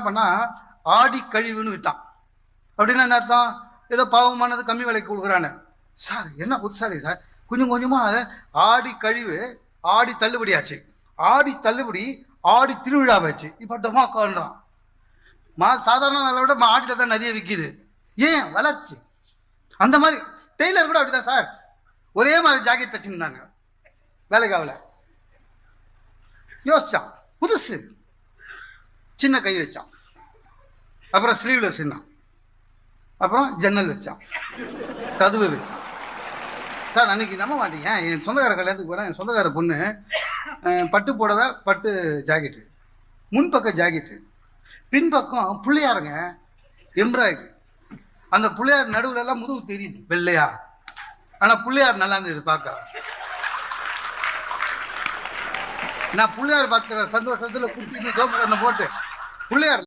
பண்ணால் ஆடி கழிவுன்னு விற்றான். அப்படின்னா என்ன அர்த்தம்? ஏதோ பாவமானது கம்மி விலைக்கு கொடுக்குறான்னு. சார் என்ன புதுசாரி சார், கொஞ்சம் கொஞ்சமாக ஆடி கழிவு ஆடி தள்ளுபடி ஆச்சு, ஆடி தள்ளுபடி ஆடி திருவிழாவாச்சு, இப்போ டொமாக்கான்றான். சாதாரண நாளை விட ஆடியில் தான் நிறைய விற்கிது. ஏன்? வளர்ச்சி. அந்த மாதிரி டெய்லர் கூட அப்படிதான் சார், ஒரே மாதிரி ஜாக்கெட் தைச்சிருந்தாங்க, வேலைக்காவில் யோசிச்சான், புதுசு சின்ன கை வச்சான், அப்புறம் ஸ்லீவ்லெஸ் இருந்தான், அப்புறம் ஜன்னல் வச்சான், கதவு வச்சான். சார் அன்னைக்கு நம்ப மாட்டீங்க, என் சொந்தக்கார கல்யாணத்துக்கு போகிறேன். என் சொந்தக்கார பொண்ணு பட்டு புடவை பட்டு ஜாக்கெட்டு, முன்பக்கம் ஜாக்கெட்டு, பின்பக்கம் பிள்ளையாருங்க எம்ப்ராய்டரி. அந்த பிள்ளையார் நடுவில் எல்லாம் முதுகு தெரியுது வெள்ளையா, ஆனால் பிள்ளையார் நல்லா இருந்தது பார்க்க. நான் பிள்ளையார் பார்க்குற சந்தோஷத்தில் குட்டி சோப்பு கண்ணை போட்டு பிள்ளையார்